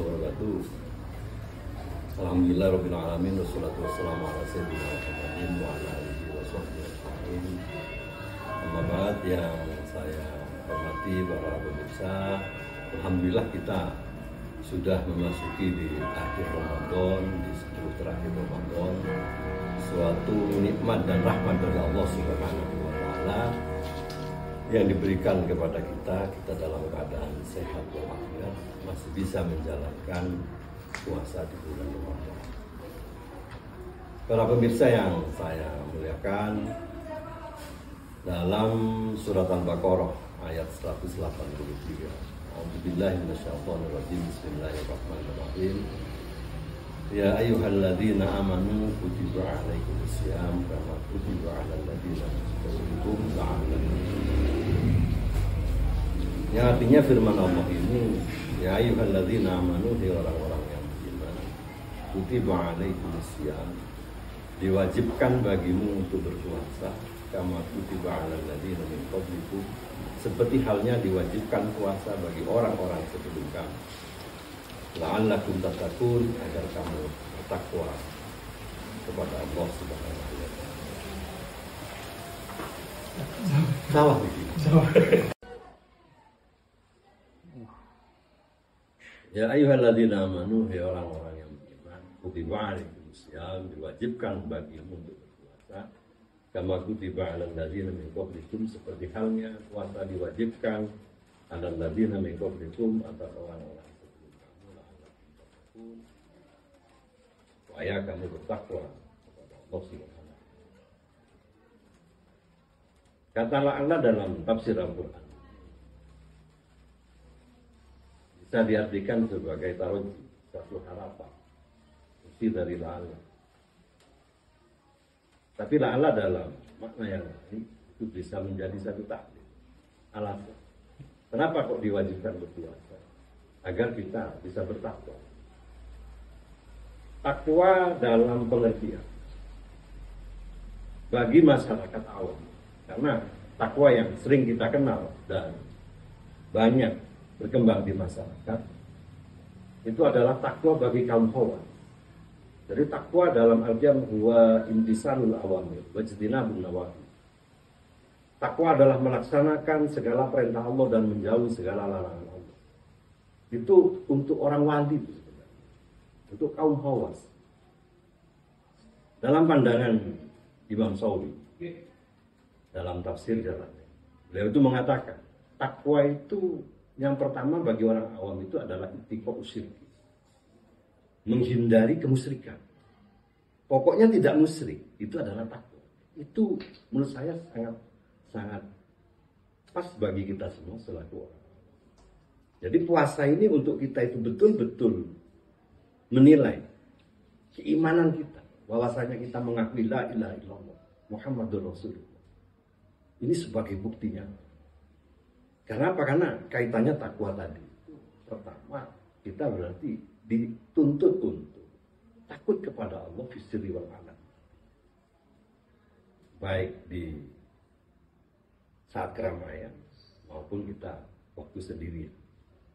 wabarakatuh. Alhamdulillah rabbil alamin wassalatu wassalamu ala sayyidina Muhammadin wa ala alihi washabbihi ajmain. Amma ba'd, yang saya hormati para pemirsa, alhamdulillah kita sudah memasuki di akhir Ramadan, di 10 terakhir Ramadan, suatu nikmat dan rahmat dari Allah Subhanahu wa taala yang diberikan kepada kita dalam keadaan sehat walafiat masih bisa menjalankan puasa di bulan Ramadan. Para pemirsa yang saya muliakan, dalam surat Al-Baqarah ayat 183, A'udzubillahi minasyaitonirrajim, bismillahirrahmanirrahim. Ya ayyuhalladzina amanu kutiba alaikumusiyam kama kutiba alal ladzina min qablikum la'allakum tattaqun. Yang artinya firman Allah ini, ya ayyuhalladzina amanu, hai orang-orang yang beriman, kutiba alaikumusiyam, diwajibkan bagimu untuk berpuasa, kama kutiba alal ladzina min qablikum, seperti halnya diwajibkan puasa bagi orang-orang sebelum kamu. La'allakum tattaqun, agar kamu bertakwa kepada Allah Subhanahu wa taala. Salah begini. Ya ayyuhalladzina amanu, hai orang-orang yang beriman, kutiba alaikumusiyam, diwajibkan bagimu untuk berpuasa, kama kutiba alal ladzina min qablikum, seperti halnya puasa diwajibkan alal ladzina min qablikum, atas orang-orang supaya kamu bertakwa kepada Allah Subhanahu. Kata la'alla dalam tafsir Al-Quran bisa diartikan sebagai taroji, satu harapan, isi dari la'alla. Tapi la'alla dalam makna yang lain itu bisa menjadi satu takdir, alasan. Kenapa kok diwajibkan berpuasa? Agar kita bisa bertakwa. Takwa dalam pengertian bagi masyarakat awam, karena takwa yang sering kita kenal dan banyak berkembang di masyarakat itu adalah takwa bagi kaum hawa. Jadi takwa dalam artian huwa imtisalul awamir wajtinabun nawahi. Takwa adalah melaksanakan segala perintah Allah dan menjauhi segala larangan Allah. Itu untuk orang wali, untuk kaum hawas. Dalam pandangan Imam Sawi dalam tafsir jalannya, beliau itu mengatakan takwa itu yang pertama bagi orang awam itu adalah ittiqa'us syirki, menghindari kemusyrikan. Pokoknya tidak musyrik, itu adalah takwa. Itu menurut saya sangat pas bagi kita semua selaku orang. Jadi puasa ini untuk kita itu betul-betul menilai keimanan kita, bahwasanya kita mengakui la ilaha illallah Muhammadur Rasulullah. Ini sebagai buktinya. Karena apa? Karena kaitannya takwa tadi. Pertama, kita berarti dituntut untuk takut kepada Allah fisiri wal alam. Baik di saat keramaian maupun kita waktu sendirian.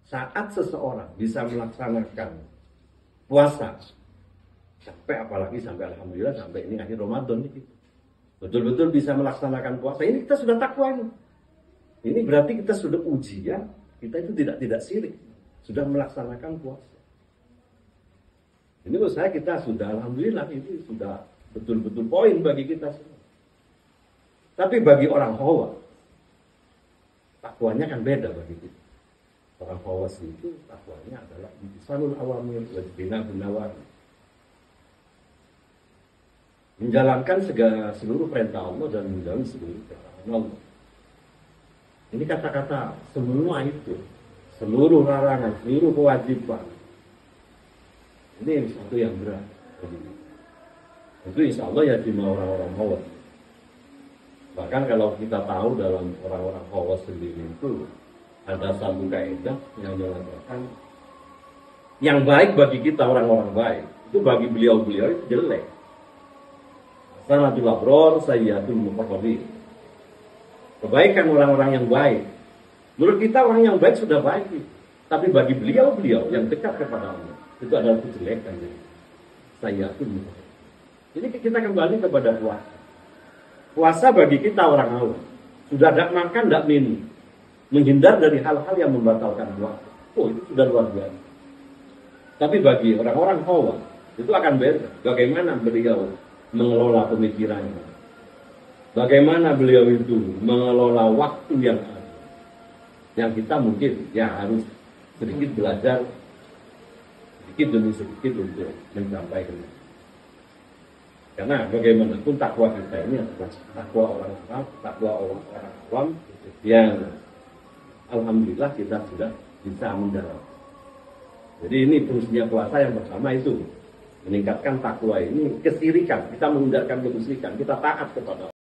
Saat seseorang bisa melaksanakan puasa sampai, apalagi sampai alhamdulillah sampai ini akhir Ramadan ini betul-betul bisa melaksanakan puasa, ini kita sudah takwa ini. Ini berarti kita sudah uji ya, kita itu tidak sirik, sudah melaksanakan puasa. Ini menurut saya kita sudah alhamdulillah, ini sudah betul-betul poin bagi kita semua. Tapi bagi orang hawa, takwanya kan beda bagi kita. Orang hawas itu takwanya adalah imtisalul awamir wajtinabun nawahi, menjalankan seluruh perintah Allah dan menjauhi seluruh larangan Allah. Ini kata-kata semua itu, seluruh larangan, seluruh kewajiban. Ini satu yang berat. Itu insya Allah ya cuma orang-orang hawas. Bahkan kalau kita tahu dalam orang-orang hawas sendiri itu ada satu kaidah yang mengatakan yang baik bagi kita orang-orang baik itu bagi beliau-beliau itu jelek. Sanatul abror sayyatul muqarrabin. Kebaikan orang-orang yang baik. Menurut kita orang yang baik sudah baik. Tapi bagi beliau-beliau yang dekat kepada Allah, itu adalah kejelekan. Saya pun. Jadi kita kembali kepada puasa. Puasa bagi kita orang awam. Sudah tidak makan, tidak minum. Menghindar dari hal-hal yang membatalkan puasa. Oh, itu sudah luar biasa. Tapi bagi orang-orang awam, itu akan beda. Bagaimana beliau mengelola pemikirannya. Bagaimana beliau itu mengelola waktu yang ada. Yang kita mungkin ya harus sedikit belajar, sedikit demi sedikit untuk mencapai itu. Karena bagaimanapun takwa kita ini adalah takwa orang awam, takwa orang awam yang alhamdulillah kita sudah bisa mendalam. Jadi ini fungsinya puasa yang pertama itu meningkatkan takwa ini, kesirikan, kita menghindarkan kemusyrikan, kita taat kepada Allah.